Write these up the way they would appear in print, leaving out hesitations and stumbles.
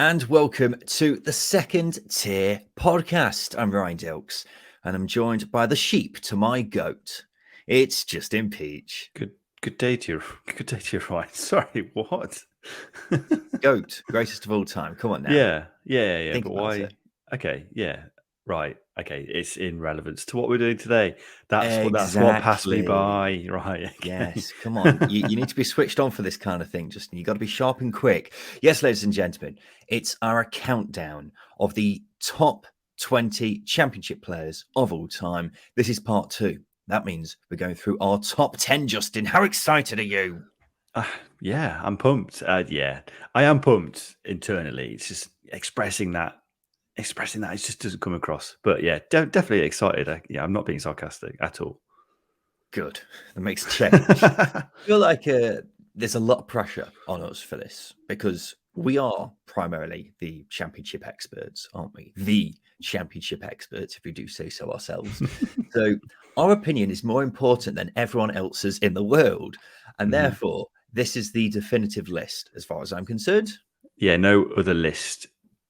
and welcome to the Second Tier Podcast. I'm Ryan Dilks, and I'm joined by the sheep to my goat. It's Justin Peach. Good day to you, Ryan. Sorry, what? Goat, greatest of all time. Come on now. Yeah. Think But about why? it. Okay, yeah, right. Okay, it's in relevance to what we're doing today. That's what passed me by. Right. Okay. Yes, come on. You need to be switched on for this kind of thing, Justin. You've got to be sharp and quick. Yes, ladies and gentlemen, it's our countdown of the top 20 championship players of all time. This is part 2. That means we're going through our top 10, Justin. How excited are you? Yeah, I'm pumped. Yeah, I am pumped internally. It's just expressing that. It just doesn't come across. But yeah, definitely excited. I'm not being sarcastic at all. Good. That makes change. I feel like there's a lot of pressure on us for this because we are primarily the championship experts, aren't we? The championship experts, if we do say so ourselves. So our opinion is more important than everyone else's in the world. And therefore, this is the definitive list as far as I'm concerned. Yeah, no other list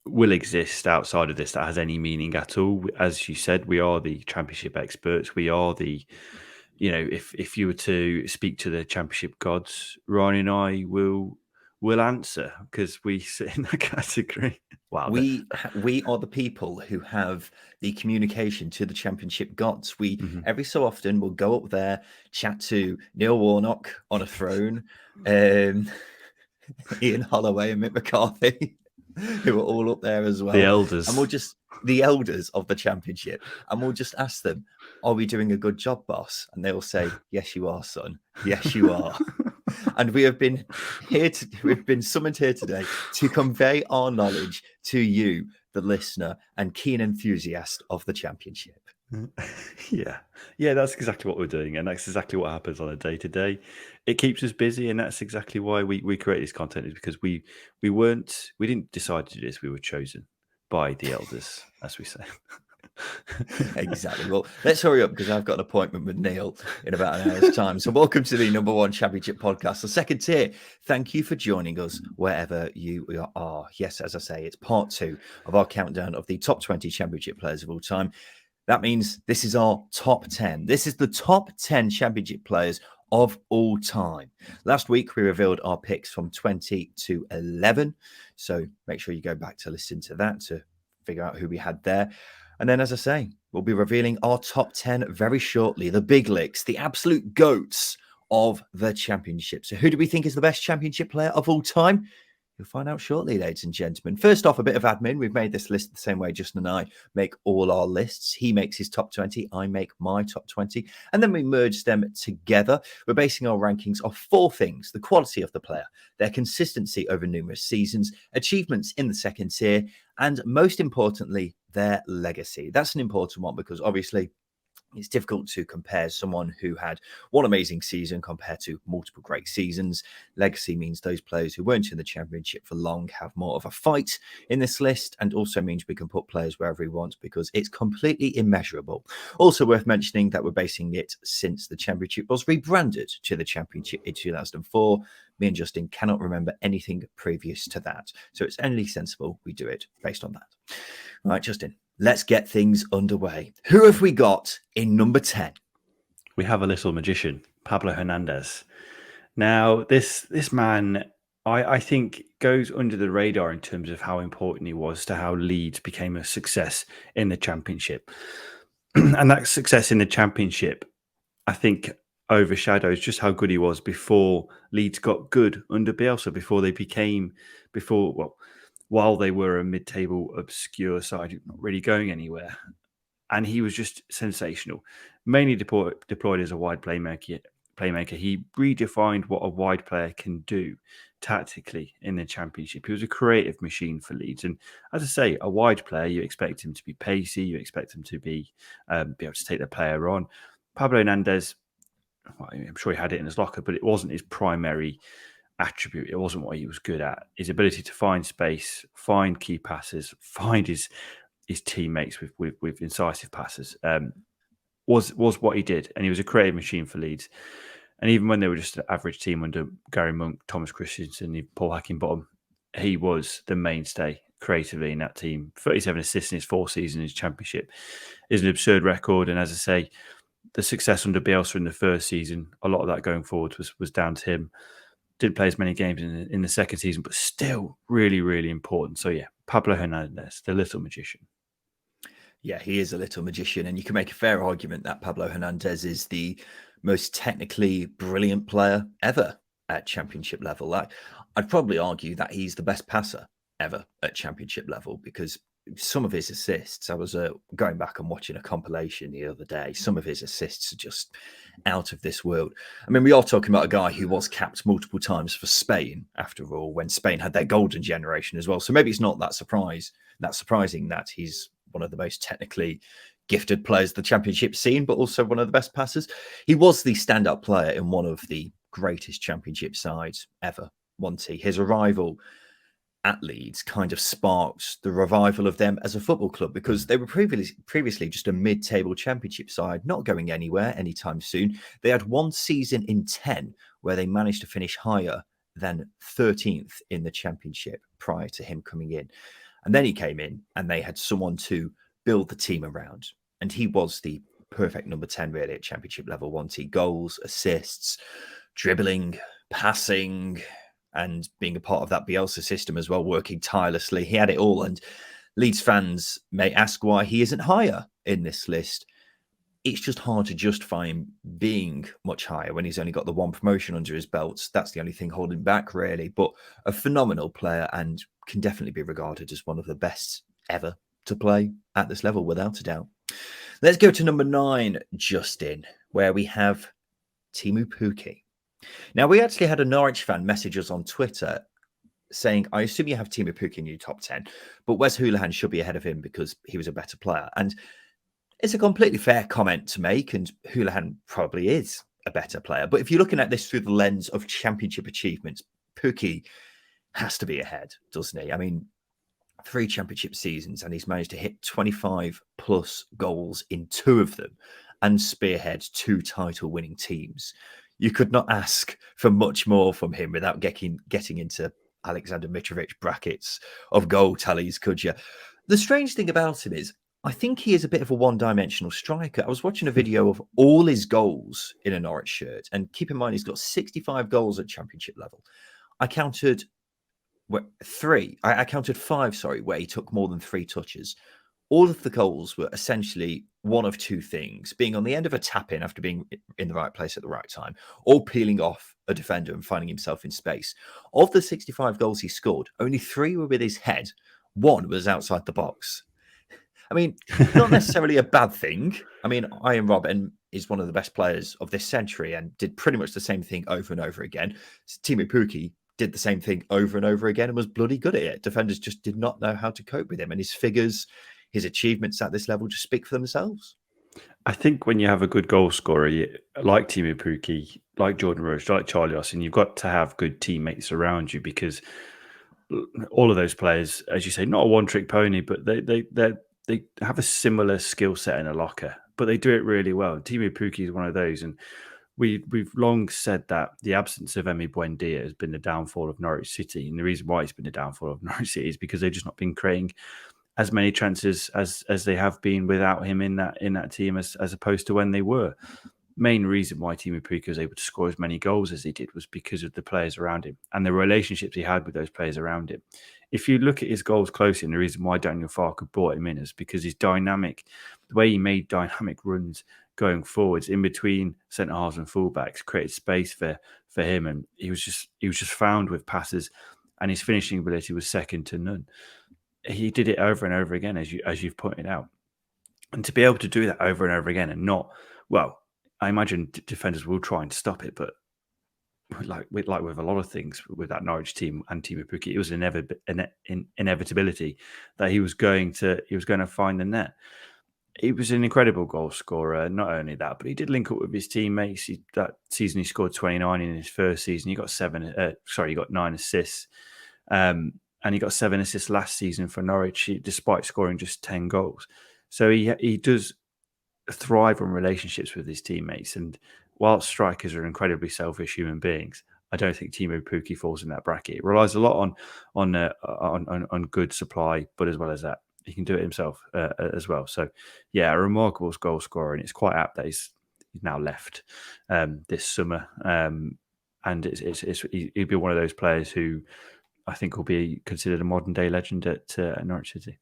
will exist outside of this that has any meaning at all. As you said, we are the championship experts. We are the, if you were to speak to the championship gods, Ryan and I will answer because we sit in that category. Wow, we are the people who have the communication to the championship gods. We every so often will go up there, chat to Neil Warnock on a throne, Ian Holloway and Mick McCarthy, who are all up there as well. the elders, and the elders of the championship, and we'll just ask them, "Are we doing a good job, boss?" And they'll say, "Yes, you are, son. Yes, you are." And we've been summoned here today to convey our knowledge to you, the listener and keen enthusiast of the championship. Yeah, that's exactly what we're doing, and that's exactly what happens on a day-to-day. It keeps us busy, and that's exactly why we create this content, is because we didn't decide to do this. We were chosen by the elders, as we say. Exactly. Well, let's hurry up because I've got an appointment with Neil in about an hour's time. So welcome to the number one championship podcast, the Second Tier. Thank you for joining us wherever you are. Yes, as I say, it's part 2 of our countdown of the top 20 championship players of all time. That means this is our top 10. This is the top 10 championship players of all time. Last week, we revealed our picks from 20 to 11. So make sure you go back to listen to that to figure out who we had there. And then, as I say, we'll be revealing our top 10 very shortly. The big licks, the absolute goats of the championship. So who do we think is the best championship player of all time? You'll find out shortly, ladies and gentlemen. First off, a bit of admin. We've made this list the same way Justin and I make all our lists. He makes his top 20. I make my top 20. And then we merge them together. We're basing our rankings off 4 things: the quality of the player, their consistency over numerous seasons, achievements in the second tier, and most importantly, their legacy. That's an important one because obviously it's difficult to compare someone who had one amazing season compared to multiple great seasons. Legacy means those players who weren't in the championship for long have more of a fight in this list, and also means we can put players wherever we want because it's completely immeasurable. Also worth mentioning that we're basing it since the championship was rebranded to the championship in 2004. Me and Justin cannot remember anything previous to that. So it's only sensible we do it based on that. Right, Justin, let's get things underway. Who have we got in number 10? We have a little magician, Pablo Hernandez. Now, this man, I think, goes under the radar in terms of how important he was to how Leeds became a success in the championship. And that success in the championship, I think, overshadows just how good he was before Leeds got good under Bielsa, while they were a mid-table obscure side, not really going anywhere. And he was just sensational, mainly deployed as a wide playmaker. He redefined what a wide player can do tactically in the championship. He was a creative machine for Leeds. And as I say, a wide player, you expect him to be pacey, you expect him to be able to take the player on. Pablo Hernandez, well, I'm sure he had it in his locker, but it wasn't his primary attribute. It wasn't what he was good at. His ability to find space, find key passes, find his teammates with incisive passes was what he did. And he was a creative machine for Leeds. And even when they were just an average team under Gary Monk, Thomas Christensen, Paul Hackingbottom, he was the mainstay creatively in that team. 37 assists in his 4 seasons in his championship is an absurd record. And as I say, the success under Bielsa in the first season, a lot of that going forward was down to him. Didn't play as many games in the second season, but still really, really important. So yeah, Pablo Hernandez, the little magician. Yeah, he is a little magician, and you can make a fair argument that Pablo Hernandez is the most technically brilliant player ever at championship level. I'd probably argue that he's the best passer ever at championship level, because some of his assists, I was going back and watching a compilation the other day, some of his assists are just out of this world. I mean, we are talking about a guy who was capped multiple times for Spain, after all, when Spain had their golden generation as well. So maybe it's not that surprising that he's one of the most technically gifted players the championship scene, but also one of the best passers. He was the standout player in one of the greatest championship sides ever, wasn't he? His arrival at Leeds kind of sparked the revival of them as a football club, because they were previously just a mid-table championship side, not going anywhere anytime soon. They had one season in 10 where they managed to finish higher than 13th in the championship prior to him coming in. And then he came in and they had someone to build the team around. And he was the perfect number 10 really at championship level, wasn't he? Goals, assists, dribbling, passing, and being a part of that Bielsa system as well, working tirelessly. He had it all. And Leeds fans may ask why he isn't higher in this list. It's just hard to justify him being much higher when he's only got the one promotion under his belt. That's the only thing holding back, really. But a phenomenal player, and can definitely be regarded as one of the best ever to play at this level, without a doubt. Let's go to number 9, Justin, where we have Teemu Pukki. Now, we actually had a Norwich fan message us on Twitter saying, I assume you have Teemu Pukki in your top 10, but Wes Hoolahan should be ahead of him because he was a better player. And it's a completely fair comment to make, and Hoolahan probably is a better player. But if you're looking at this through the lens of championship achievements, Pukki has to be ahead, doesn't he? I mean, 3 championship seasons, and he's managed to hit 25 plus goals in 2 of them and spearhead 2 title-winning teams. You could not ask for much more from him without getting into Aleksandar Mitrovic brackets of goal tallies, could you? The strange thing about him is, I think he is a bit of a one-dimensional striker. I was watching a video of all his goals in a Norwich shirt, and keep in mind he's got 65 goals at championship level. I counted 5, where he took more than 3 touches. All of the goals were essentially one of 2 things: being on the end of a tap-in after being in the right place at the right time, or peeling off a defender and finding himself in space. Of the 65 goals he scored, only 3 were with his head. 1 was outside the box. I mean, not necessarily a bad thing. I mean, Ian Robben is one of the best players of this century and did pretty much the same thing over and over again. Teemu Pukki did the same thing over and over again and was bloody good at it. Defenders just did not know how to cope with him, and his figures, his achievements at this level just speak for themselves. I think when you have a good goal scorer like Teemu Pukki, like Jordan Roach, like Charlie Austin, you've got to have good teammates around you, because all of those players, as you say, not a one-trick pony, but they have a similar skill set in a locker, but they do it really well. Teemu Pukki is one of those, and we've long said that the absence of Emi Buendia has been the downfall of Norwich City, and the reason why it's been the downfall of Norwich City is because they've just not been creating as many chances as they have been without him in that team, as opposed to when they were. Main reason why Teemu Pukki was able to score as many goals as he did was because of the players around him and the relationships he had with those players around him. If you look at his goals closely, and the reason why Daniel Farke brought him in is because his dynamic, the way he made dynamic runs going forwards in between centre halves and fullbacks, created space for him, and he was just found with passes, and his finishing ability was second to none. He did it over and over again, as you've pointed out, and to be able to do that over and over again, and not, well, I imagine defenders will try and stop it, but like with a lot of things with that Norwich team and Teemu Pukki, it was an inevitability that he was going to find the net. He was an incredible goal scorer. Not only that, but he did link up with his teammates. That season, he scored 29 in his first season. He got 9 assists, and he got 7 assists last season for Norwich, despite scoring just 10 goals. So he does thrive on relationships with his teammates. And whilst strikers are incredibly selfish human beings, I don't think Teemu Pukki falls in that bracket. It relies a lot on good supply, but as well as that, he can do it himself as well. So, yeah, a remarkable goal scorer, and it's quite apt that he's now left this summer. And he'd be one of those players who I think will be considered a modern day legend at Norwich City.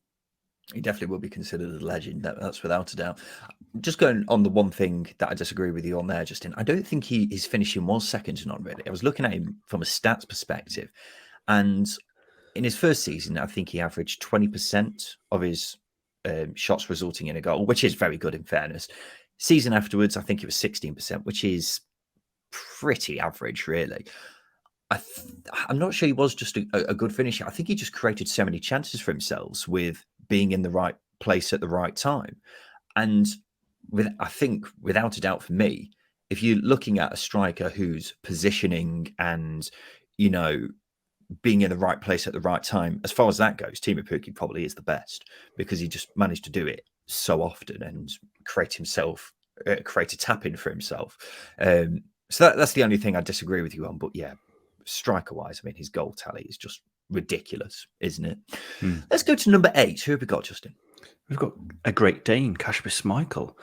He definitely will be considered a legend. That's without a doubt. Just going on the one thing that I disagree with you on there, Justin, I don't think his finishing was second to none, really. I was looking at him from a stats perspective, and in his first season, I think he averaged 20% of his shots resulting in a goal, which is very good in fairness. Season afterwards, I think it was 16%, which is pretty average, really. I'm not sure he was just a good finisher. I think he just created so many chances for himself with being in the right place at the right time. And I think, without a doubt for me, if you're looking at a striker who's positioning and, being in the right place at the right time, as far as that goes, Teemu Pukki probably is the best because he just managed to do it so often and create a tap in for himself. So that's the only thing I disagree with you on. But yeah, striker-wise, I mean, his goal tally is just ridiculous, isn't it? Let's go to number 8. Who have we got, Justin? We've got a Great Dane, Kasper Schmeichel.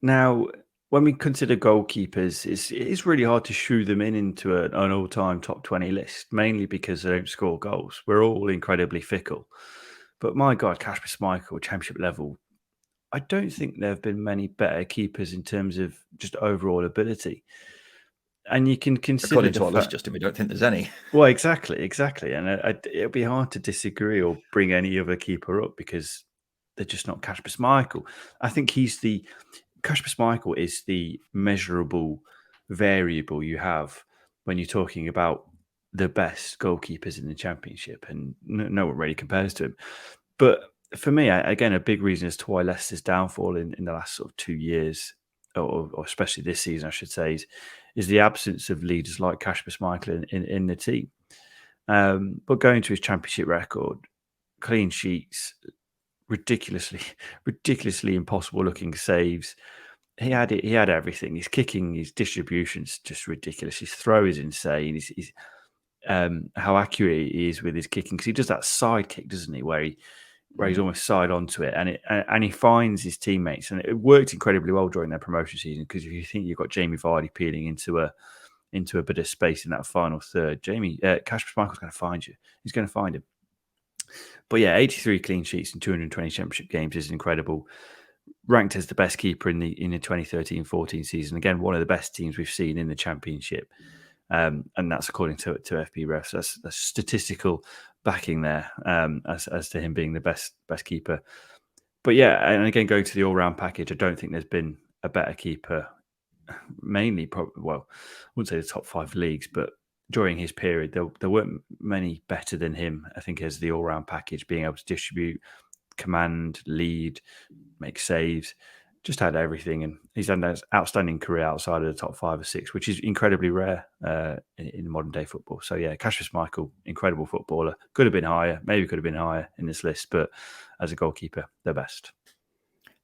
Now, when we consider goalkeepers, it is really hard to shoo them into an all-time top 20 list, mainly because they don't score goals. We're all incredibly fickle. But my God, Kasper Schmeichel, championship level, I don't think there have been many better keepers in terms of just overall ability. And you can consider according to our list, Justin, we don't think there's any. Well, exactly. And it'll be hard to disagree or bring any other keeper up because they're just not Kasper Schmeichel. I think Kasper Schmeichel is the measurable variable you have when you're talking about the best goalkeepers in the Championship, and no one really compares to him. But for me, again, a big reason as to why Leicester's downfall in the last sort of 2 years, or especially this season, I should say, is the absence of leaders like Kasper Schmeichel in the team. But going to his Championship record, clean sheets, ridiculously impossible looking saves. He had it. He had everything. His kicking, his distribution's just ridiculous. His throw is insane. He's how accurate he is with his kicking, because he does that side kick, doesn't he? Where he's almost side onto it, and he finds his teammates, and it worked incredibly well during their promotion season. Because if you think you've got Jamie Vardy peeling into a bit of space in that final third, Kasper Schmeichel's going to find you. He's going to find him. But yeah, 83 clean sheets in 220 Championship games is incredible. Ranked as the best keeper in the 2013-14 season. Again, one of the best teams we've seen in the Championship. And that's according to FP Refs. That's statistical backing there as to him being the best keeper. But yeah, and again, going to the all-round package, I don't think there's been a better keeper, mainly, I wouldn't say the top 5 leagues, but during his period, there weren't many better than him, I think, as the all-round package, being able to distribute, command, lead, make saves, just had everything. And he's had an outstanding career outside of the top 5 or 6, which is incredibly rare in modern day football. So yeah, Kasper Schmeichel, incredible footballer. Could have been higher, maybe could have been higher in this list, but as a goalkeeper, the best.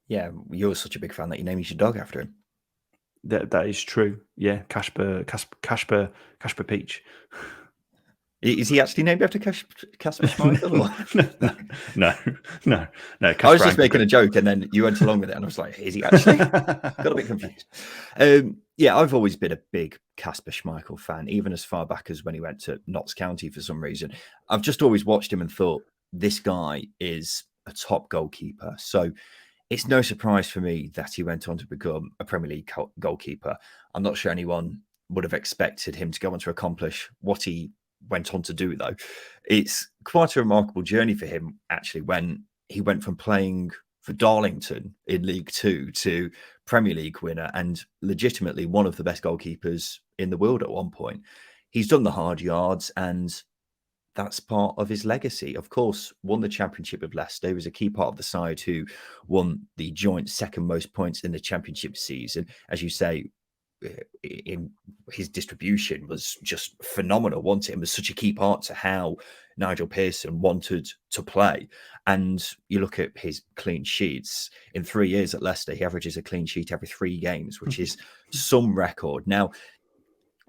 Yeah, you're such a big fan that you named your dog after him. That is true. Yeah, Kasper Peach. Is he actually named after Kasper Schmeichel? No. I was just making a joke, and then you went along with it, and I was like, "Is he actually?" Got a bit confused. Yeah, I've always been a big Kasper Schmeichel fan, even as far back as when he went to Notts County for some reason. I've just always watched him and thought, this guy is a top goalkeeper. So it's no surprise for me that he went on to become a Premier League goalkeeper. I'm not sure anyone would have expected him to go on to accomplish what he went on to do, though. It's quite a remarkable journey for him, actually, when he went from playing for Darlington in League Two to Premier League winner and legitimately one of the best goalkeepers in the world at one point. He's done the hard yards, and that's part of his legacy. Of course, won the Championship with Leicester. He was a key part of the side who won the joint second most points in the Championship season. As you say, in his distribution was just phenomenal, wasn't it? It was such a key part to how Nigel Pearson wanted to play. And you look at his clean sheets in 3 years at Leicester, he averages a clean sheet every 3 games, which is some record. Now,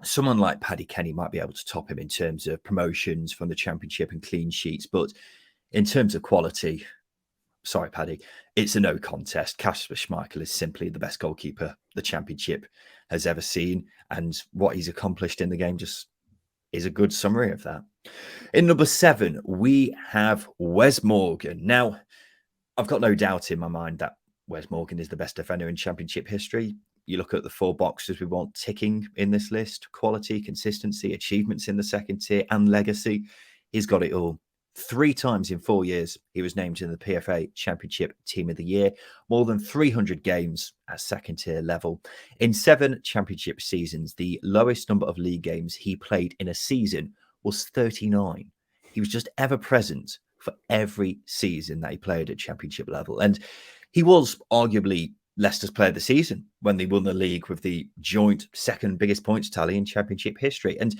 someone like Paddy Kenny might be able to top him in terms of promotions from the Championship and clean sheets. But in terms of quality, sorry, Paddy, it's a no contest. Kasper Schmeichel is simply the best goalkeeper the Championship has ever seen. And what he's accomplished in the game just is a good summary of that. In number 7, we have Wes Morgan. Now, I've got no doubt in my mind that Wes Morgan is the best defender in Championship history. You look at the 4 boxes we want ticking in this list: quality, consistency, achievements in the second tier, and legacy. He's got it all. 3 times in 4 years, he was named in the PFA Championship Team of the Year, more than 300 games at second tier level. In 7 Championship seasons, the lowest number of league games he played in a season was 39. He was just ever present for every season that he played at Championship level. And he was arguably Leicester's player of the season when they won the league with the joint second biggest points tally in Championship history. And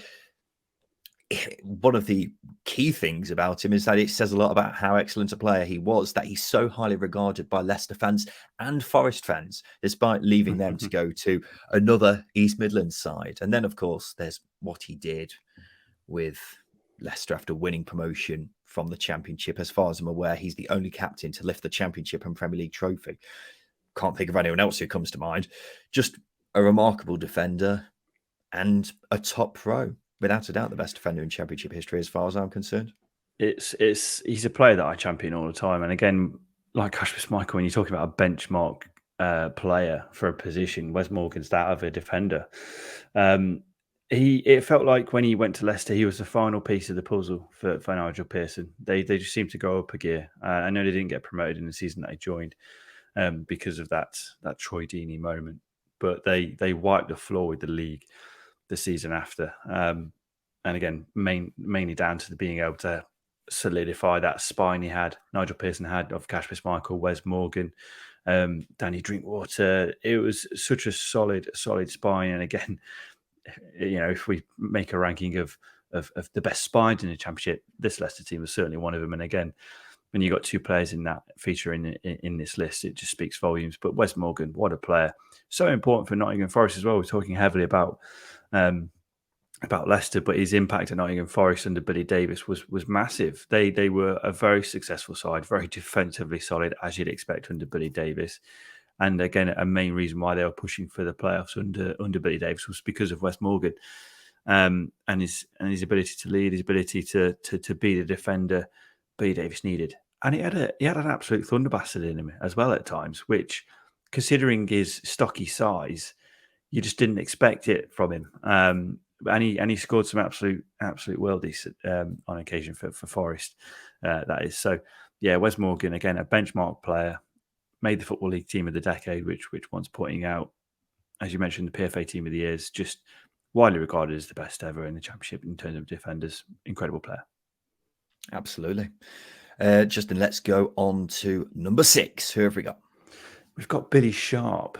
one of the key things about him is that it says a lot about how excellent a player he was, that he's so highly regarded by Leicester fans and Forest fans, despite leaving them to go to another East Midlands side. And then, of course, there's what he did with Leicester after winning promotion from the Championship. As far as I'm aware, he's the only captain to lift the Championship and Premier League trophy. Can't think of anyone else who comes to mind. Just a remarkable defender and a top pro. Without a doubt, the best defender in Championship history, as far as I'm concerned. He's a player that I champion all the time. And again, like Kasper Schmeichel, when you're talking about a benchmark player for a position, Wes Morgan's that of a defender. It felt like when he went to Leicester, he was the final piece of the puzzle for Nigel Pearson. They just seemed to go up a gear. I know they didn't get promoted in the season that he joined because of that Troy Deeney moment, but they wiped the floor with the league the season after. And again, mainly down to being able to solidify that spine he had, Nigel Pearson had, of Kasper Schmeichel, Wes Morgan, Danny Drinkwater. It was such a solid spine. And again, if we make a ranking of the best spines in the Championship, this Leicester team was certainly one of them. And again, when you got 2 players in that feature in this list, it just speaks volumes. But Wes Morgan, what a player! So important for Nottingham Forest as well. We're talking heavily about Leicester, but his impact at Nottingham Forest under Billy Davies was massive. They were a very successful side, very defensively solid, as you'd expect under Billy Davies. And again, a main reason why they were pushing for the playoffs under Billy Davies was because of Wes Morgan and his ability to lead, his ability to be the defender Billy Davies needed. And he had an absolute thunder bastard in him as well at times, which, considering his stocky size, you just didn't expect it from him. And he scored some absolute worldies on occasion for Forest. That is. So yeah, Wes Morgan, again, a benchmark player, made the Football League Team of the Decade, which one's pointing out, as you mentioned, the PFA Team of the Year, is just widely regarded as the best ever in the Championship in terms of defenders. Incredible player. Absolutely. Justin, let's go on to number 6. Who have we got? We've got Billy Sharp.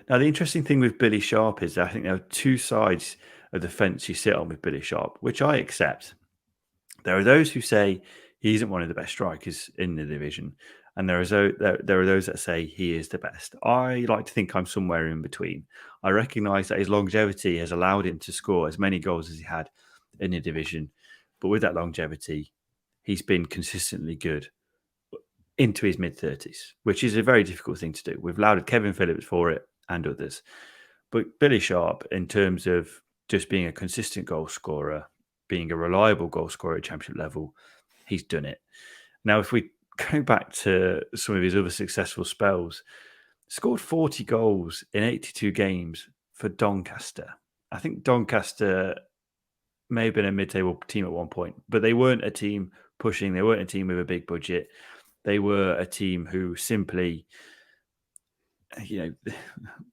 Now, the interesting thing with Billy Sharp is I think there are 2 sides of the fence you sit on with Billy Sharp, which I accept. There are those who say he isn't one of the best strikers in the division, and there are those that say he is the best. I like to think I'm somewhere in between. I recognise that his longevity has allowed him to score as many goals as he had in the division, but with that longevity, he's been consistently good into his mid-30s, which is a very difficult thing to do. We've lauded Kevin Phillips for it and others. But Billy Sharp, in terms of just being a consistent goal scorer, being a reliable goal scorer at Championship level, he's done it. Now, if we go back to some of his other successful spells, scored 40 goals in 82 games for Doncaster. I think Doncaster may have been a mid-table team at one point, but they weren't a team pushing. They weren't a team with a big budget. They were a team who simply,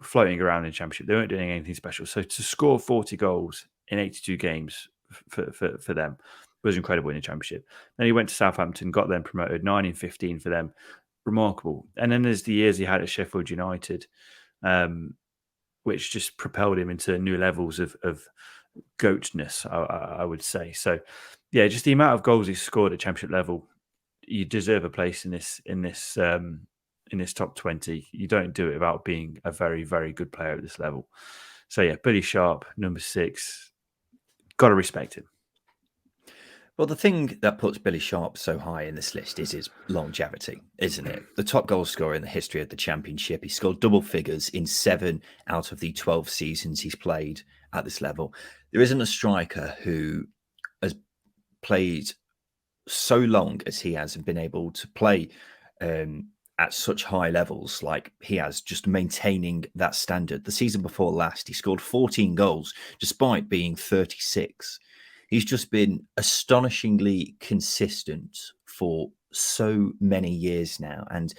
floating around in Championship. They weren't doing anything special. So to score 40 goals in 82 games for them was incredible in the Championship. Then he went to Southampton, got them promoted, 9 in 15 for them. Remarkable. And then there's the years he had at Sheffield United, which just propelled him into new levels of goatness, I would say. So, yeah, just the amount of goals he scored at Championship level, you deserve a place in this top 20. You don't do it without being a very, very good player at this level. So, yeah, Billy Sharp, number 6. got to respect him. Well, the thing that puts Billy Sharp so high in this list is his longevity, isn't it? The top goal scorer in the history of the Championship. He scored double figures in 7 out of the 12 seasons he's played at this level. There isn't a striker who has played so long as he has and been able to play at such high levels like he has, just maintaining that standard. The season before last, he scored 14 goals despite being 36. He's just been astonishingly consistent for so many years now. And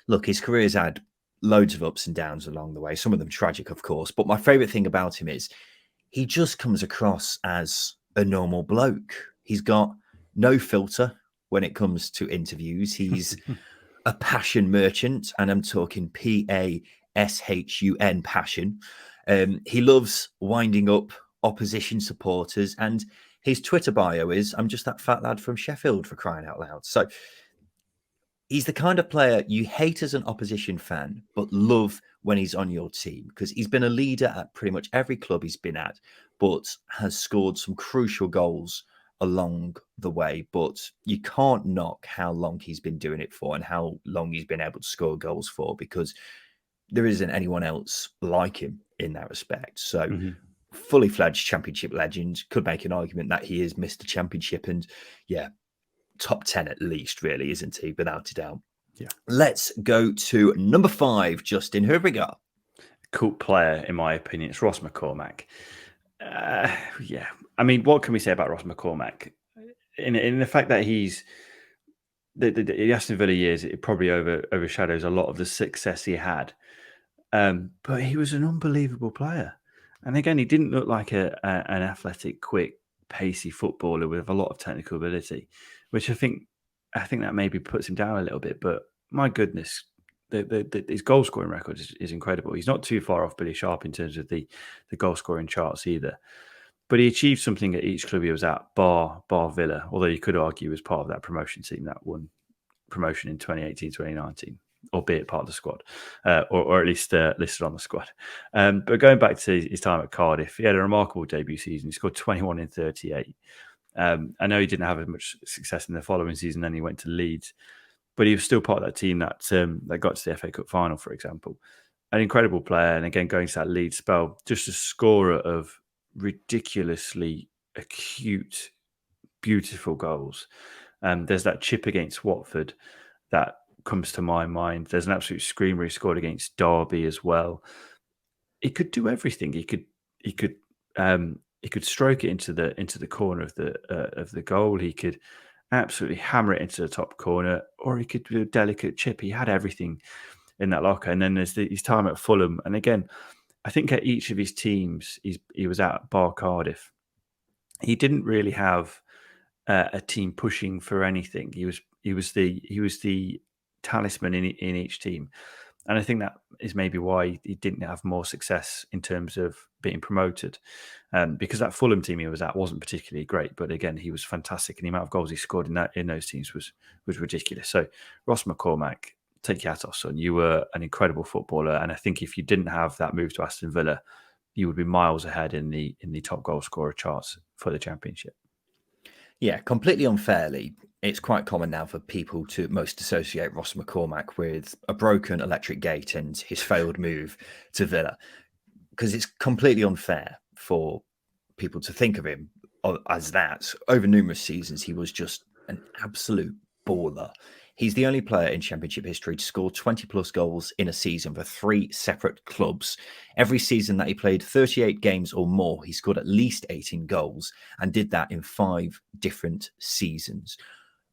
look, his career's had loads of ups and downs along the way, some of them tragic, of course. But my favourite thing about him is he just comes across as a normal bloke. He's got no filter when it comes to interviews. He's a passion merchant, and I'm talking PASHUN passion. He loves winding up opposition supporters, and his Twitter bio is, "I'm just that fat lad from Sheffield," for crying out loud. So he's the kind of player you hate as an opposition fan, but love when he's on your team, because he's been a leader at pretty much every club he's been at, but has scored some crucial goals along the way. But you can't knock how long he's been doing it for and how long he's been able to score goals for, because there isn't anyone else like him in that respect. So fully fledged Championship legend. Could make an argument that he is Mr. Championship, and yeah, top 10 at least, really, isn't he? Without a doubt. Yeah. Let's go to number 5, Justin. Who have we got? Cool player, in my opinion. It's Ross McCormack. Yeah. I mean, what can we say about Ross McCormack? In the fact that he's the Aston Villa years, it probably overshadows a lot of the success he had. But he was an unbelievable player. And again, he didn't look like an athletic, quick, pacey footballer with a lot of technical ability, which I think that maybe puts him down a little bit. But my goodness, his goal scoring record is incredible. He's not too far off Billy Sharp in terms of the goal scoring charts either. But he achieved something at each club he was at, bar Villa, although you could argue as part of that promotion team that won promotion in 2018, 2019. Albeit part of the squad, or at least listed on the squad. But going back to his time at Cardiff, he had a remarkable debut season. He scored 21 in 38. I know he didn't have as much success in the following season. Then he went to Leeds, but he was still part of that team that got to the FA Cup final, for example. An incredible player. And again, going to that Leeds spell, just a scorer of ridiculously acute, beautiful goals. There's that chip against Watford that comes to my mind. There's an absolute screamer he scored against Derby as well. He could do everything. He could stroke it into the corner of the goal. He could absolutely hammer it into the top corner, or he could do a delicate chip. He had everything in that locker. And then there's his time at Fulham. And again, I think at each of his teams, he was at bar Cardiff. He didn't really have a team pushing for anything. He was the talisman in each team, and I think that is maybe why he didn't have more success in terms of being promoted, because that Fulham team he was at wasn't particularly great. But again, he was fantastic, and the amount of goals he scored in those teams was ridiculous. So Ross McCormack, take your hat off, son. You were an incredible footballer, and I think if you didn't have that move to Aston Villa, you would be miles ahead in the top goal scorer charts for the Championship. Yeah, completely unfairly, it's quite common now for people to most associate Ross McCormack with a broken electric gate and his failed move to Villa, because it's completely unfair for people to think of him as that. Over numerous seasons, he was just an absolute baller. He's the only player in Championship history to score 20-plus goals in a season for 3 separate clubs. Every season that he played 38 games or more, he scored at least 18 goals, and did that in 5 different seasons.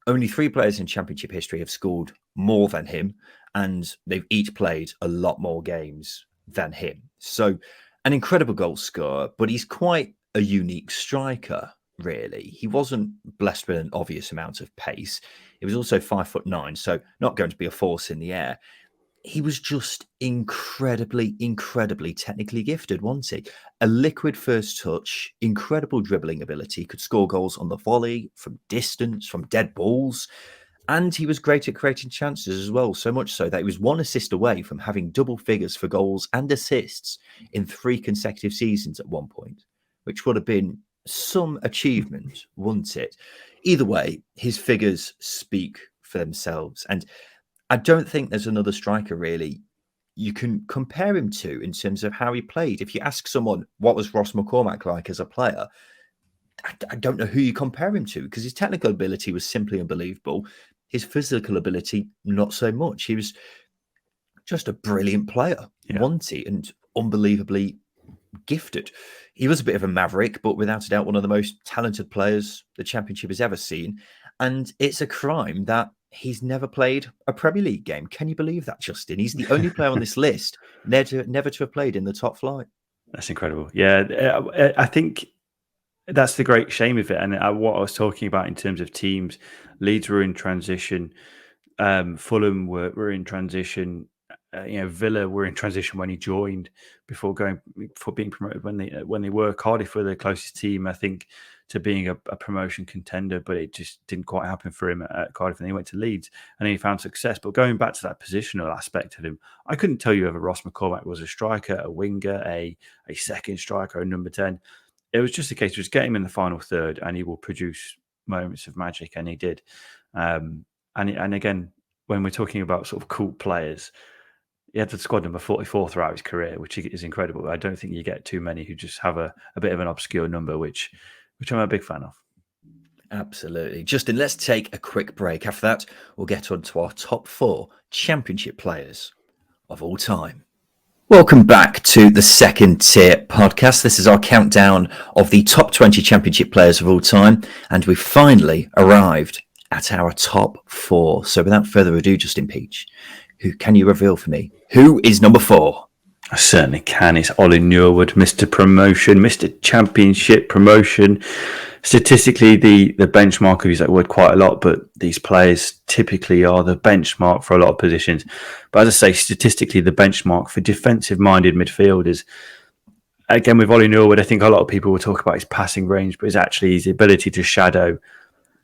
Only 3 players in Championship history have scored more than him, and they've each played a lot more games than him. So an incredible goal scorer, but he's quite a unique striker, really. He wasn't blessed with an obvious amount of pace. He was also 5'9", so not going to be a force in the air. He was just incredibly technically gifted, wasn't he? A liquid first touch, incredible dribbling ability, could score goals on the volley, from distance, from dead balls. And he was great at creating chances as well, so much so that he was 1 assist away from having double figures for goals and assists in 3 consecutive seasons at one point, which would have been some achievement, wouldn't it? Either way, his figures speak for themselves. And I don't think there's another striker really you can compare him to in terms of how he played. If you ask someone, what was Ross McCormack like as a player? I don't know who you compare him to because his technical ability was simply unbelievable. His physical ability, not so much. He was just a brilliant player, wasn't he? And unbelievably gifted. He was a bit of a maverick, but without a doubt, one of the most talented players the Championship has ever seen. And it's a crime that he's never played a Premier League game. Can you believe that, Justin? He's the only player on this list never to have played in the top flight. That's incredible. Yeah, I think that's the great shame of it. And what I was talking about in terms of teams, Leeds were in transition. Fulham were in transition. Villa were in transition when he joined before being promoted when they were. Cardiff were the closest team, I think, to being a promotion contender, but it just didn't quite happen for him at Cardiff, and he went to Leeds and he found success. But going back to that positional aspect of him, I couldn't tell you whether Ross McCormack was a striker, a winger, a second striker, a number 10. It was just a case of just get him in the final third and he will produce moments of magic, and he did. And again, when we're talking about sort of cool players, he had the squad number 44 throughout his career, which is incredible. I don't think you get too many who just have a bit of an obscure number, which I'm a big fan of. Absolutely. Justin, let's take a quick break. After that, we'll get on to our top 4 Championship players of all time. Welcome back to the Second Tier podcast. This is our countdown of the top 20 Championship players of all time, and we've finally arrived at our top 4. So without further ado, Justin Peach, who can you reveal for me? Who is number 4? I certainly can. It's Ollie Norwood, Mr. Promotion, Mr. Championship Promotion. Statistically, the benchmark, I use that word quite a lot, but these players typically are the benchmark for a lot of positions. But as I say, statistically, the benchmark for defensive-minded midfielders. Again, with Ollie Norwood, I think a lot of people will talk about his passing range, but it's actually his ability to shadow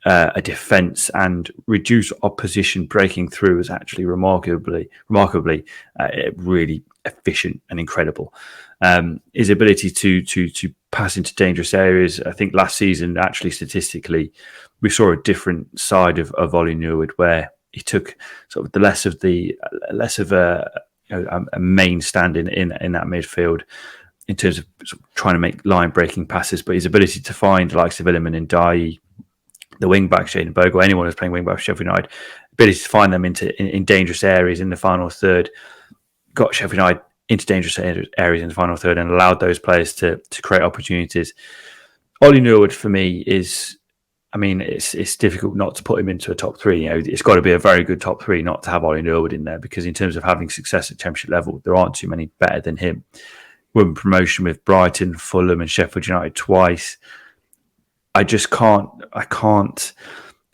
a defence and reduce opposition breaking through is actually remarkably really efficient and incredible. His ability to pass into dangerous areas, I think last season, actually statistically, we saw a different side of Ollie Norwood where he took sort of less of a main stand in that midfield in terms of, sort of trying to make line breaking passes, but his ability to find the likes of Illiman and Dye, the wing back, Shaden Bogle, anyone who's playing wing back for Sheffield United, ability to find them in dangerous areas in the final third, got Sheffield United into dangerous areas in the final third and allowed those players to create opportunities. Ollie Norwood for me is, I mean, it's difficult not to put him into a top 3. It's got to be a very good top 3 not to have Ollie Norwood in there, because in terms of having success at Championship level, there aren't too many better than him. Won promotion with Brighton, Fulham and Sheffield United twice. I can't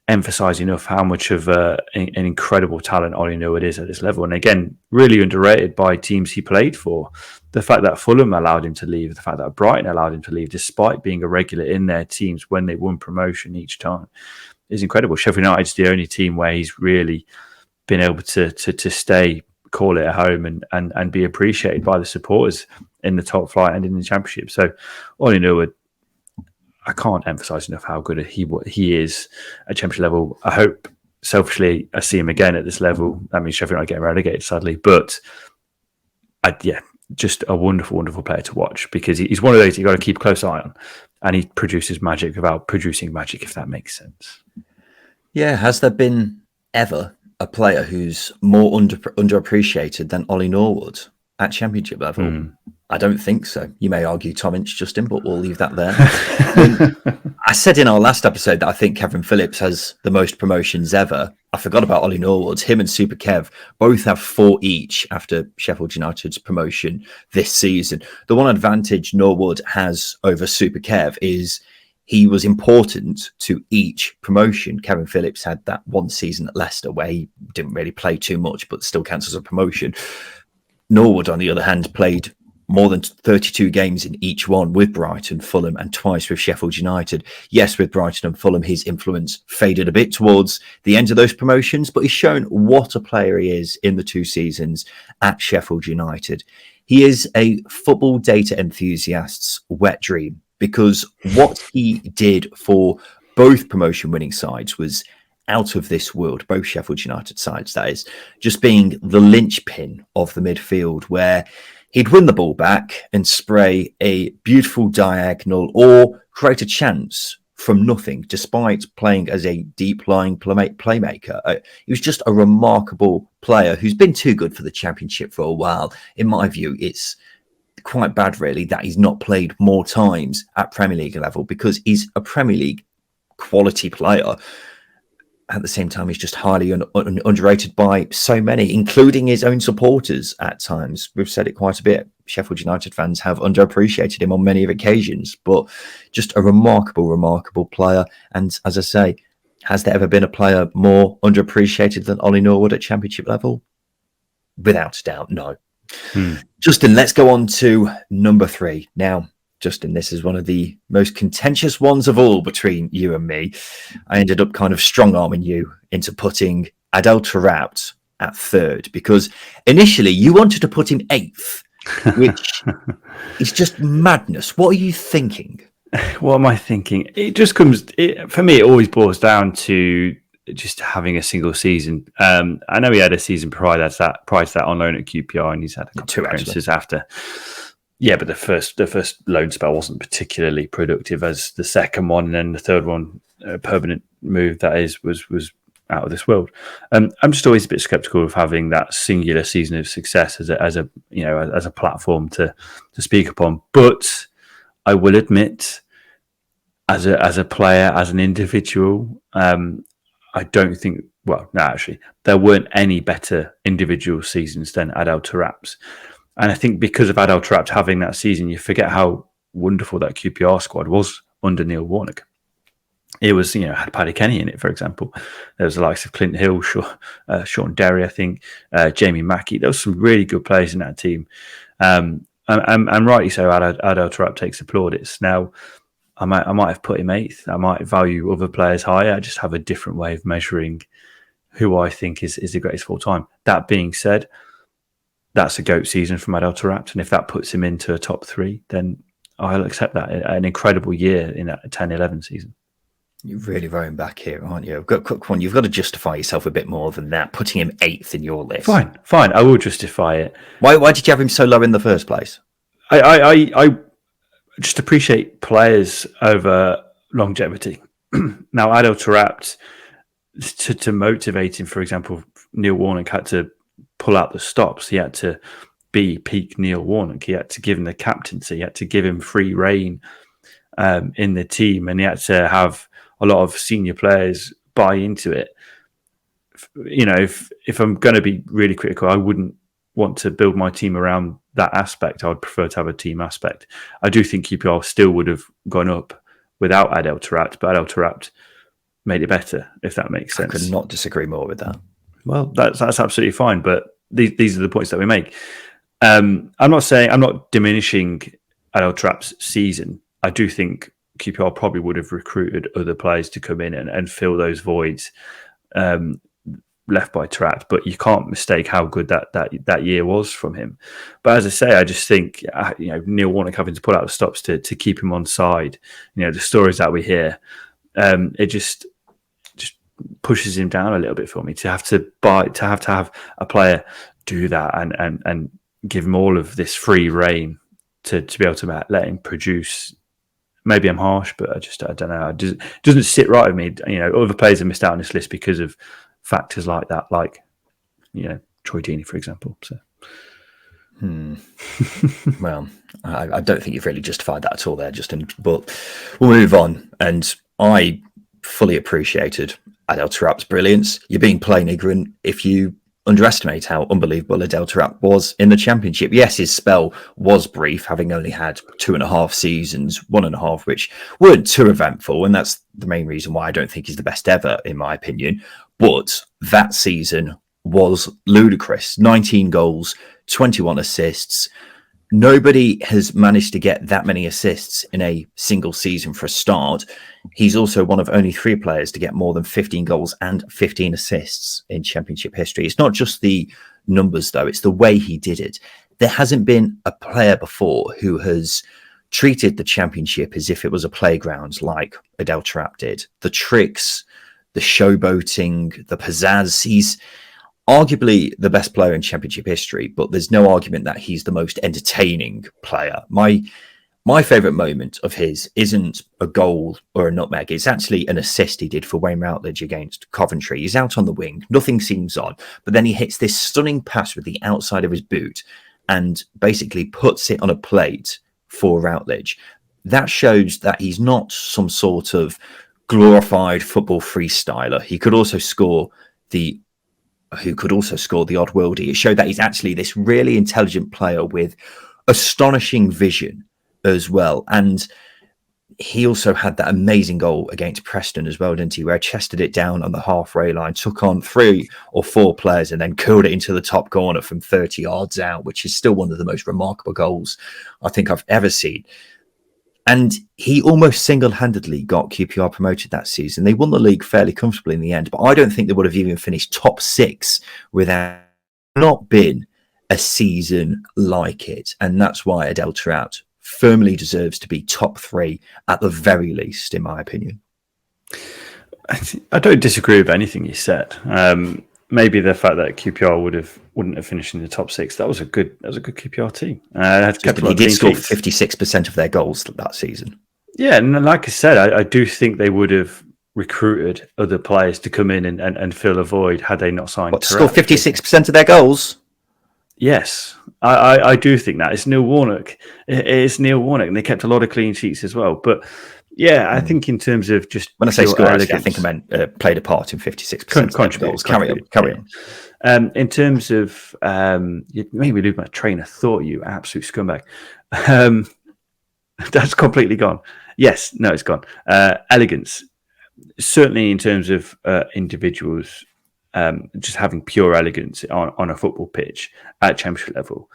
emphasize enough how much of an incredible talent Ollie Norwood is at this level. And again, really underrated by teams he played for. The fact that Fulham allowed him to leave, the fact that Brighton allowed him to leave, despite being a regular in their teams when they won promotion each time, is incredible. Sheffield United's the only team where he's really been able to stay, call it a home and be appreciated by the supporters in the top flight and in the Championship. So Ollie Norwood, I can't emphasize enough how good he is at Championship level. I hope, selfishly, I see him again at this level. I mean, Sheffield United getting relegated, sadly, but just a wonderful, wonderful player to watch, because he's one of those you've got to keep a close eye on, and he produces magic without producing magic, if that makes sense. Yeah, has there been ever a player who's more underappreciated than Ollie Norwood at Championship level? I don't think so. You may argue Tom Inch, Justin, but we'll leave that there. I said in our last episode that I think Kevin Phillips has the most promotions ever. I forgot about Ollie Norwood. Him and Super Kev both have 4 each after Sheffield United's promotion this season. The one advantage Norwood has over Super Kev is he was important to each promotion. Kevin Phillips had that one season at Leicester where he didn't really play too much, but still counts as a promotion. Norwood, on the other hand, played more than 32 games in each one with Brighton, Fulham, and twice with Sheffield United. Yes, with Brighton and Fulham, his influence faded a bit towards the end of those promotions, but he's shown what a player he is in the 2 seasons at Sheffield United. He is a football data enthusiast's wet dream, because what he did for both promotion winning sides was out of this world, both Sheffield United sides, that is, just being the linchpin of the midfield, where he'd win the ball back and spray a beautiful diagonal or create a chance from nothing, despite playing as a deep-lying playmaker. He was just a remarkable player who's been too good for the Championship for a while. In my view, it's quite bad, really, that he's not played more times at Premier League level, because he's a Premier League quality player. At the same time, he's just highly underrated by so many, including his own supporters at times. We've said it quite a bit. Sheffield United fans have underappreciated him on many occasions, but just a remarkable player. And as I say, has there ever been a player more underappreciated than Ollie Norwood at Championship level? Without a doubt, no. Justin, let's go on to number 3. Now, Justin, this is one of the most contentious ones of all between you and me. I ended up kind of strong-arming you into putting Adel Taarabt at 3rd, because initially you wanted to put him 8th, which is just madness. What are you thinking? What am I thinking? It just for me, it always boils down to just having a single season. I know he had a season prior to that on loan at QPR, and he's had a couple of appearances after. Yeah, but the first loan spell wasn't particularly productive as the second one, and then the third one, a permanent move that is, was out of this world. I'm just always a bit skeptical of having that singular season of success as a platform to speak upon. But I will admit, as a player, as an individual, I don't think. Well, no, actually, there weren't any better individual seasons than Adel Taarabt's. And I think because of Adel Taarabt having that season, you forget how wonderful that QPR squad was under Neil Warnock. It was, had Paddy Kenny in it, for example. There was the likes of Clint Hill, Sean Derry, I think, Jamie Mackey. There was some really good players in that team. And rightly so, Adel Taarabt takes the plaudits. Now, I might have put him 8th. I might value other players higher. I just have a different way of measuring who I think is the greatest of all time. That being said, that's a GOAT season from Adel Taarabt, and if that puts him into a top 3, then I'll accept that. An incredible year in that 10-11 season. You're really rowing back here, aren't you? I've got a quick one. You've got to justify yourself a bit more than that, putting him 8th in your list. Fine. I will justify it. Why did you have him so low in the first place? I just appreciate players over longevity. Now, Adel Taarabt, to motivate him, for example, Neil Warnock had to pull out the stops. He had to be peak Neil Warnock. He had to give him the captaincy. He had to give him free reign in the team, and he had to have a lot of senior players buy into it. If I'm going to be really critical, I wouldn't want to build my team around that aspect. I would prefer to have a team aspect. I do think QPR still would have gone up without Adel Taarabt, but Adel Taarabt made it better, if that makes sense. I could not disagree more with that. Well, that's absolutely fine, but these are the points that we make. I'm not diminishing Adel Taarabt's season. I do think QPR probably would have recruited other players to come in and fill those voids left by Taarabt, but you can't mistake how good that year was from him. But as I say, I just think Neil Warnock having to pull out the stops to keep him on side. The stories that we hear, it just pushes him down a little bit for me to have a player do that and give him all of this free reign to be able to let him produce. Maybe I'm harsh, but I don't know. It doesn't sit right with me. Other players have missed out on this list because of factors like that, like Troy Deeney, for example. So, well, I don't think you've really justified that at all there, Justin. But we'll move on. And I fully appreciated Adel Taarabt's brilliance. You're being plain ignorant if you underestimate how unbelievable Adel Taarabt was in the Championship. Yes, his spell was brief, having only had 2.5 seasons, 1.5 which weren't too eventful, and that's the main reason why I don't think he's the best ever, in my opinion. But that season was ludicrous. 19 goals, 21 assists. Nobody has managed to get that many assists in a single season for a start. He's also one of only 3 players to get more than 15 goals and 15 assists in Championship history. It's not just the numbers, though. It's the way he did it. There hasn't been a player before who has treated the Championship as if it was a playground like Adel Taarabt did. The tricks, the showboating, the pizzazz. He's arguably the best player in Championship history, but there's no argument that he's the most entertaining player. My favourite moment of his isn't a goal or a nutmeg. It's actually an assist he did for Wayne Routledge against Coventry. He's out on the wing. Nothing seems odd. But then he hits this stunning pass with the outside of his boot and basically puts it on a plate for Routledge. That shows that he's not some sort of glorified football freestyler. He could also score the odd worldie. It showed that he's actually this really intelligent player with astonishing vision as well. And he also had that amazing goal against Preston as well, didn't he? Where he chested it down on the halfway line, took on 3 or 4 players and then curled it into the top corner from 30 yards out, which is still one of the most remarkable goals I think I've ever seen. And he almost single-handedly got QPR promoted that season. They won the league fairly comfortably in the end, but I don't think they would have even finished top 6 without not been a season like it. And that's why Adel Taarabt firmly deserves to be top 3 at the very least, in my opinion. I don't disagree with anything you said. Maybe the fact that QPR wouldn't have finished in the top 6. That was a good QPR team. He did score 56% of their goals that season. Yeah, and like I said, I do think they would have recruited other players to come in and fill a void had they not signed. Score 56% of their goals? Yes, I do think that. It's Neil Warnock. It's Neil Warnock, and they kept a lot of clean sheets as well. But yeah, I think in terms of just when I say score, I think I meant played a part in 56% of goals. Carry on. In terms of you made me lose my train of thought. You absolute scumbag. That's completely gone. Yes, no, it's gone. Elegance, certainly in terms of individuals. Just having pure elegance on a football pitch at championship level,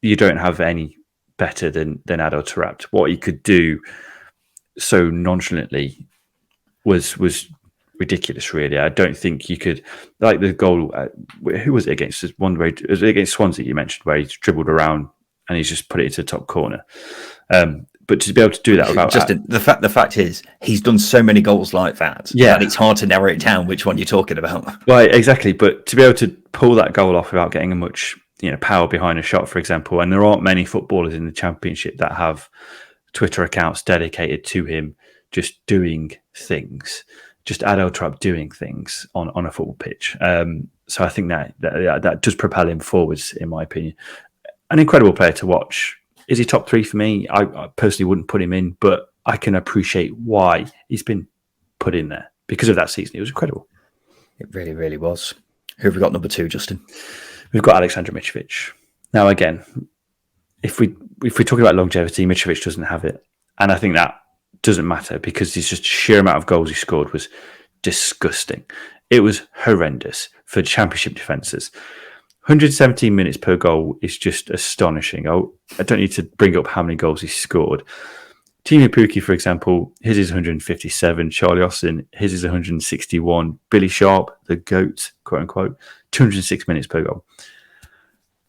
you don't have any better than Adel Taarabt. What he could do so nonchalantly was ridiculous, really. I don't think you could, like the goal, who was it against? It was against Swansea you mentioned, where he's dribbled around and he's just put it into the top corner. But to be able to do that without the fact is he's done so many goals like that. Yeah, that it's hard to narrow it down which one you're talking about. Right, exactly. But to be able to pull that goal off without getting much, power behind a shot, for example, and there aren't many footballers in the Championship that have Twitter accounts dedicated to him just doing things, just Adel Taarabt doing things on a football pitch. So I think that does propel him forwards, in my opinion. An incredible player to watch. Is he top 3 for me? I personally wouldn't put him in, but I can appreciate why he's been put in there because of that season. It was incredible. It really, really was. Who have we got number 2, Justin? We've got Aleksandar Mitrovic. Now, again, if we're talking about longevity, Mitrovic doesn't have it. And I think that doesn't matter because it's just sheer amount of goals he scored was disgusting. It was horrendous for Championship defences. 117 minutes per goal is just astonishing. I don't need to bring up how many goals he scored. Teemu Pukki, for example, his is 157. Charlie Austin, his is 161. Billy Sharp, the GOAT, quote unquote, 206 minutes per goal.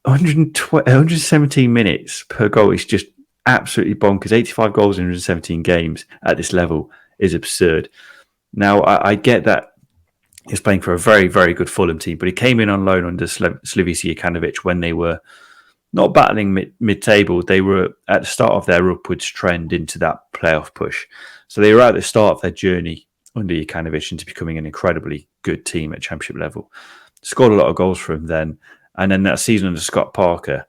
117 minutes per goal is just absolutely bonkers. 85 goals in 117 games at this level is absurd. Now, I get that he's playing for a very, very good Fulham team, but he came in on loan under Slavisa Jokanovic when they were not battling mid-table. They were at the start of their upwards trend into that playoff push. So they were at the start of their journey under Jokanovic into becoming an incredibly good team at championship level. Scored a lot of goals for him then. And then that season under Scott Parker,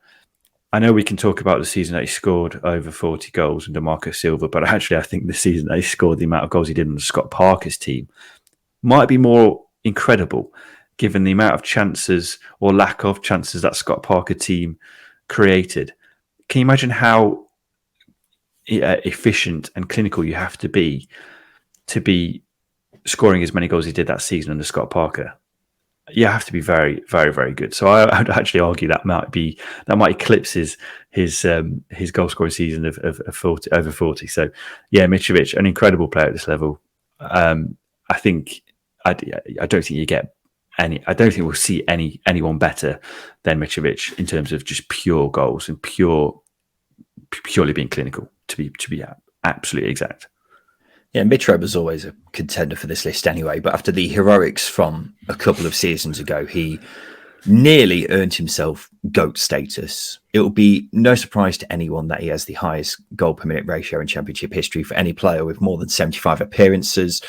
I know we can talk about the season that he scored over 40 goals under Marco Silva, but actually I think the season that he scored the amount of goals he did under Scott Parker's team might be more incredible given the amount of chances or lack of chances that Scott Parker team created. Can you imagine how efficient and clinical you have to be scoring as many goals as he did that season under Scott Parker? You have to be very, very, very good. So I would actually argue that might eclipse his goal scoring season of 40, over 40. So yeah, Mitrovic, an incredible player at this level. I think I don't think you get any. I don't think we'll see anyone better than Mitrovic in terms of just pure goals and purely being clinical. to be absolutely exact. Yeah, Mitrovic was always a contender for this list anyway, but after the heroics from a couple of seasons ago, he nearly earned himself GOAT status. It will be no surprise to anyone that he has the highest goal per minute ratio in Championship history for any player, with more than 75 appearances.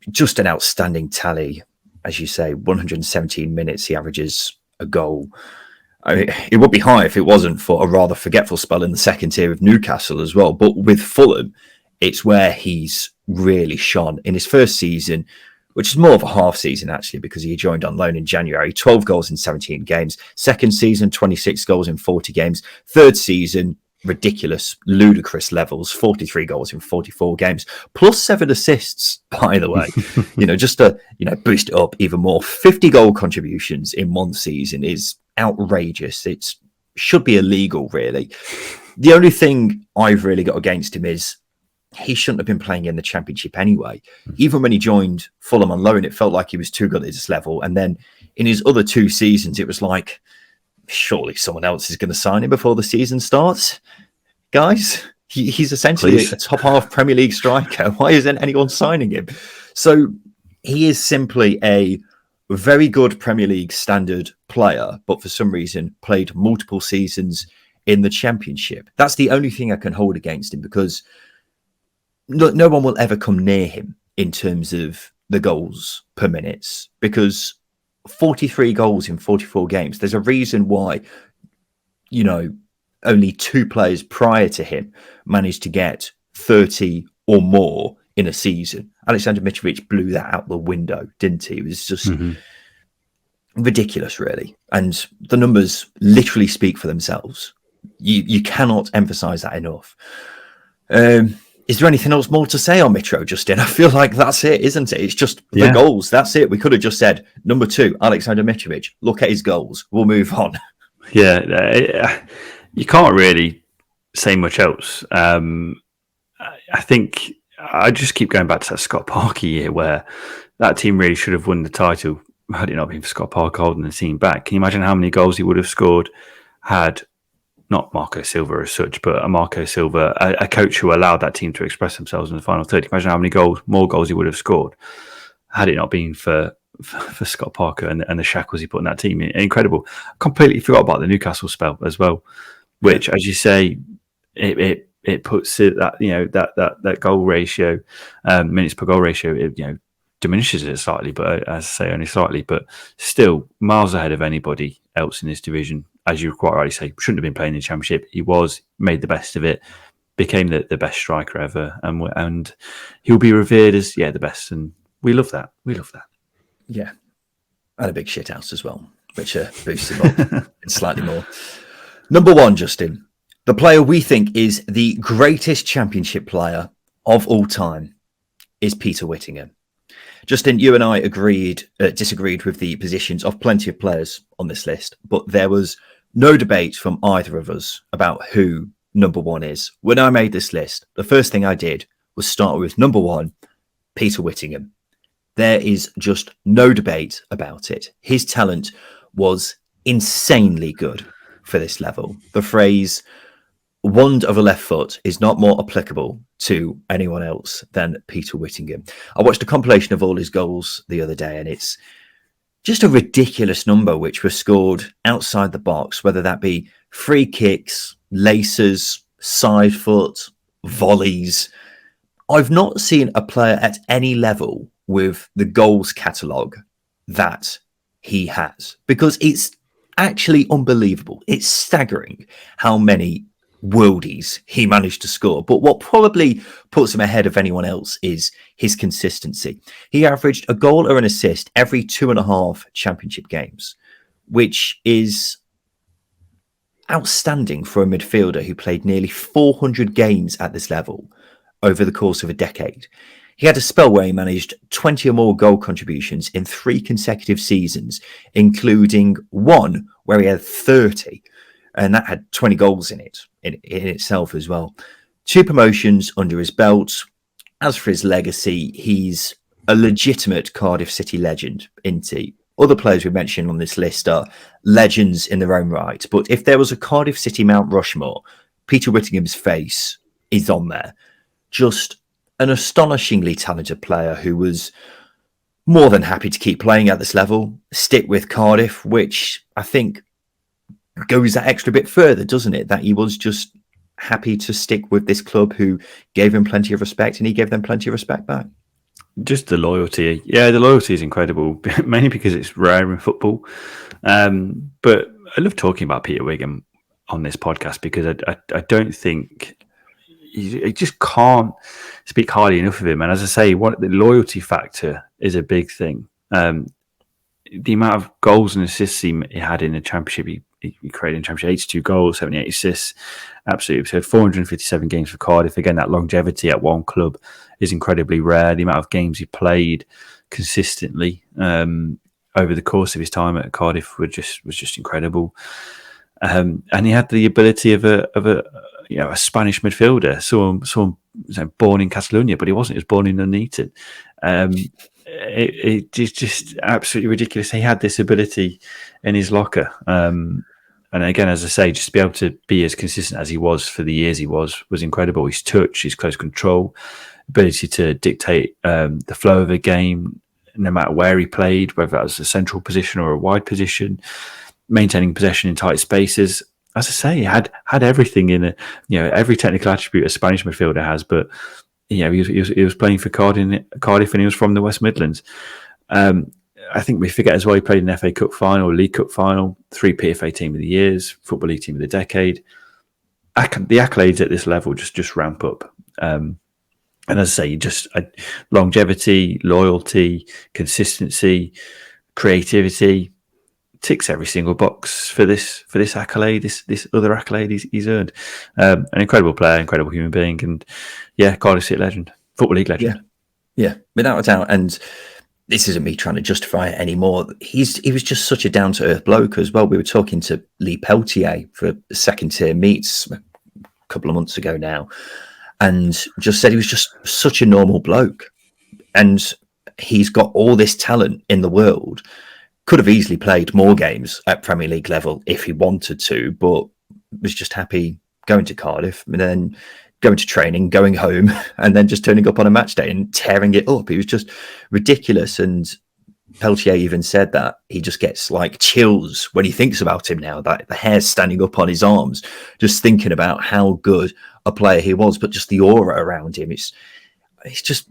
Just an outstanding tally. As you say, 117 minutes, he averages a goal. I mean, it would be high if it wasn't for a rather forgetful spell in the second tier of Newcastle as well. But with Fulham, it's where he's really shone. In his first season, which is more of a half season actually, because he joined on loan in January, 12 goals in 17 games. Second season, 26 goals in 40 games. Third season, ridiculous, ludicrous levels, 43 goals in 44 games, plus 7 assists, by the way. Just to boost it up even more. 50 goal contributions in one season is outrageous. It should be illegal, really. The only thing I've really got against him is he shouldn't have been playing in the Championship anyway. Even when he joined Fulham on loan, it felt like he was too good at this level. And then in his other 2 seasons, it was like, surely someone else is going to sign him before the season starts. Guys, he's essentially a top half Premier League striker. Why isn't anyone signing him? So he is simply a very good Premier League standard player, but for some reason played multiple seasons in the Championship. That's the only thing I can hold against him, because no one will ever come near him in terms of the goals per minutes, because 43 goals in 44 games. There's a reason why, only 2 players prior to him managed to get 30 or more in a season. Aleksandar Mitrovic blew that out the window, didn't he? It was just ridiculous, really. And the numbers literally speak for themselves. You cannot emphasize that enough. Is there anything else more to say on Mitro, Justin? I feel like that's it, isn't it? It's just the goals. That's it. We could have just said, number 2, Aleksandar Mitrovic. Look at his goals. We'll move on. Yeah, you can't really say much else. I think I just keep going back to that Scott Parker year where that team really should have won the title had it not been for Scott Parker holding the team back. Can you imagine how many goals he would have scored had not Marco Silva as such, but a coach who allowed that team to express themselves in the final third? Imagine how many more goals he would have scored had it not been for Scott Parker and the shackles he put in that team. Incredible. Completely forgot about the Newcastle spell as well, which, as you say, it puts it that goal ratio, minutes per goal ratio, it diminishes it slightly, but as I say, only slightly, but still miles ahead of anybody else in this division. As you quite rightly say, shouldn't have been playing in the Championship. He made the best of it, became the best striker ever, and he'll be revered as the best, and we love that. Yeah, and a big shit house as well, which boosts him up slightly more. Number 1, Justin, the player we think is the greatest Championship player of all time is Peter Whittingham. Justin, you and I disagreed with the positions of plenty of players on this list, but there was no debate from either of us about who number 1 is. When I made this list, the first thing I did was start with number 1, Peter Whittingham. There is just no debate about it. His talent was insanely good for this level. The phrase wand of a left foot is not more applicable to anyone else than Peter Whittingham. I watched a compilation of all his goals the other day, and it's just a ridiculous number which were scored outside the box, whether that be free kicks, laces, side foot, volleys. I've not seen a player at any level with the goals catalogue that he has, because it's actually unbelievable. It's staggering how many worldies he managed to score. But what probably puts him ahead of anyone else is his consistency. He averaged a goal or an assist every 2.5 Championship games, which is outstanding for a midfielder who played nearly 400 games at this level over the course of a decade. He had a spell where he managed 20 or more goal contributions in 3 consecutive seasons, including one where he had 30, and that had 20 goals in it, in itself as well. 2 promotions under his belt. As for his legacy, he's a legitimate Cardiff City legend, isn't he? Other players we mentioned on this list are legends in their own right, but if there was a Cardiff City Mount Rushmore, Peter Whittingham's face is on there. Just an astonishingly talented player who was more than happy to keep playing at this level, stick with Cardiff, which I think goes that extra bit further, doesn't it? That he was just happy to stick with this club who gave him plenty of respect, and he gave them plenty of respect back. Just the loyalty. Yeah, the loyalty is incredible, mainly because it's rare in football. But I love talking about Peter Wiggum on this podcast because I don't think you just can't speak highly enough of him. And as I say, the loyalty factor is a big thing. The amount of goals and assists he had in the Championship, he created in the Championship 82 goals, 78 assists, absolutely absurd. 457 games for Cardiff. Again, that longevity at one club is incredibly rare. The amount of games he played consistently over the course of his time at Cardiff was just incredible. And he had the ability of a Spanish midfielder, someone born in Catalonia, but he wasn't. He was born in Nuneaton. It's just absolutely ridiculous. He had this ability in his locker. And again, as I say, just to be able to be as consistent as he was for the years he was incredible. His touch, his close control, ability to dictate the flow of a game, no matter where he played, whether that was a central position or a wide position, maintaining possession in tight spaces. As I say, he had everything in every technical attribute a Spanish midfielder has, but he was playing for Cardiff and he was from the West Midlands. I think we forget as well he played in an FA Cup final, League Cup final, 3 PFA Team of the Years, Football League Team of the Decade. The accolades at this level just ramp up. And as I say, longevity, loyalty, consistency, creativity, ticks every single box for this accolade, this other accolade he's earned. An incredible player, incredible human being, and Cardiff City legend, Football League legend. Yeah, without a doubt. And this isn't me trying to justify it anymore. He was just such a down to earth bloke as well. We were talking to Lee Peltier for second tier meets a couple of months ago now, and just said he was just such a normal bloke, and he's got all this talent in the world. Could have easily played more games at Premier League level if he wanted to, but was just happy going to Cardiff and then going to training, going home, and then just turning up on a match day and tearing it up. He was just ridiculous. And Peltier even said that he just gets like chills when he thinks about him now, that the hair's standing up on his arms, just thinking about how good a player he was, but just the aura around him. It's just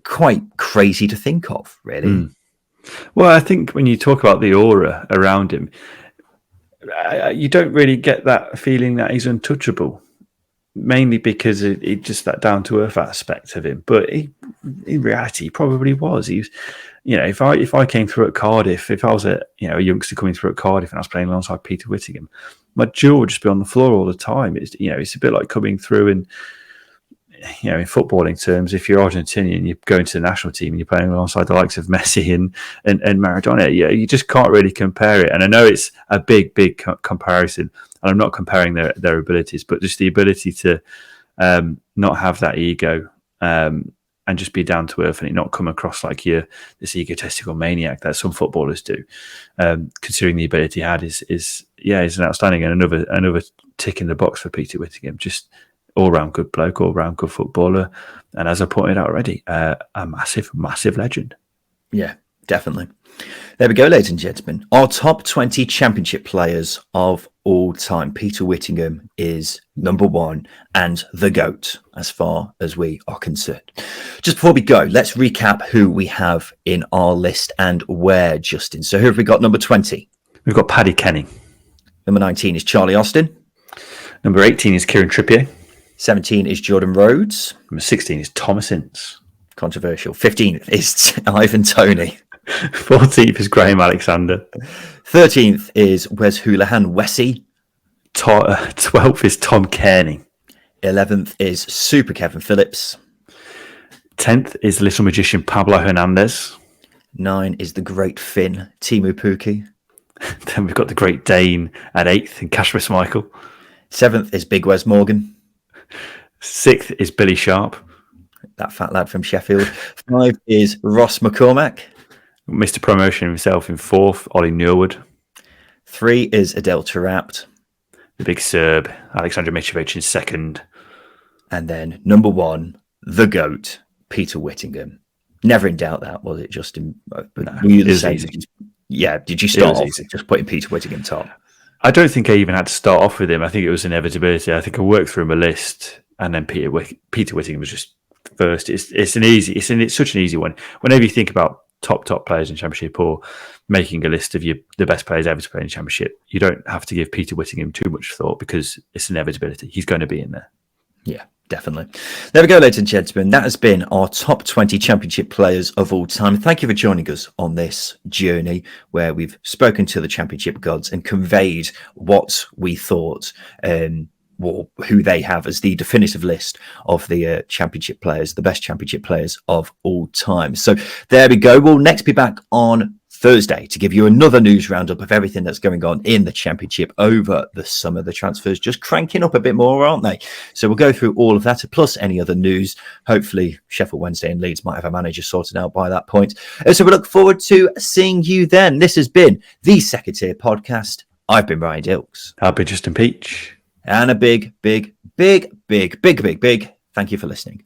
quite crazy to think of, really. Mm. Well, I think when you talk about the aura around him, you don't really get that feeling that he's untouchable, mainly because it's just that down-to-earth aspect of him. But in reality, he probably was. He was, if I came through at Cardiff, if I was a youngster coming through at Cardiff and I was playing alongside Peter Whittingham, my jaw would just be on the floor all the time. It's a bit like coming through and. In footballing terms, if you're Argentinian, you go into the national team and you're playing alongside the likes of Messi and Maradona. You just can't really compare it. And I know it's a big comparison, and I'm not comparing their abilities, but just the ability to not have that ego and just be down to earth and it not come across like you're this egotistical maniac that some footballers do. Considering the ability he had is an outstanding and another tick in the box for Peter Whittingham. Just all-round good bloke, all-round good footballer. And as I pointed out already, a massive legend. Yeah, definitely. There we go, ladies and gentlemen. Our top 20 Championship players of all time. Peter Whittingham is number 1 and the GOAT as far as we are concerned. Just before we go, let's recap who we have in our list and where, Justin. So who have we got number 20? We've got Paddy Kenny. Number 19 is Charlie Austin. Number 18 is Kieran Trippier. 17 is Jordan Rhodes. Number 16 is Thomas Ince. Controversial. 15th is Ivan Toney. 14th is Graham Alexander. 13th is Wes Houlihan Wessie. 12th is Tom Kearney. 11th is Super Kevin Phillips. 10th is Little Magician Pablo Hernandez. 9 is the Great Finn Teemu Pukki. Then we've got the Great Dane at 8th and Kasper Schmeichel. 7th is Big Wes Morgan. 6th is Billy Sharp. That fat lad from Sheffield. 5 is Ross McCormack. Mr. Promotion himself in 4th, Ollie Norwood. 3 is Adel Taarabt. The big Serb, Aleksandar Mitrovic in 2nd. And then number 1, the GOAT, Peter Whittingham. Never in doubt that, was it, Justin? No, were you the it was same? easy. Yeah, did you start off easy. just putting Peter Whittingham top? I don't think I even had to start off with him. I think it was inevitability. I think I worked through my list, and then Peter Whittingham was just first. It's such an easy one. Whenever you think about top players in Championship or making a list of the best players ever to play in Championship, you don't have to give Peter Whittingham too much thought because it's inevitability. He's going to be in there. Yeah, definitely. There we go, ladies and gentlemen. That has been our top 20 Championship players of all time. Thank you for joining us on this journey where we've spoken to the Championship gods and conveyed what we thought or who they have as the definitive list of the Championship players, the best Championship players of all time. So there we go. We'll next be back on Thursday to give you another news roundup of everything that's going on in the Championship over the summer. The transfers just cranking up a bit more, aren't they? So we'll go through all of that, plus any other news. Hopefully Sheffield Wednesday and Leeds might have a manager sorted out by that point. So we look forward to seeing you then. This has been the Second Tier Podcast. I've been Ryan Dilks. I've been Justin Peach. And a big thank you for listening.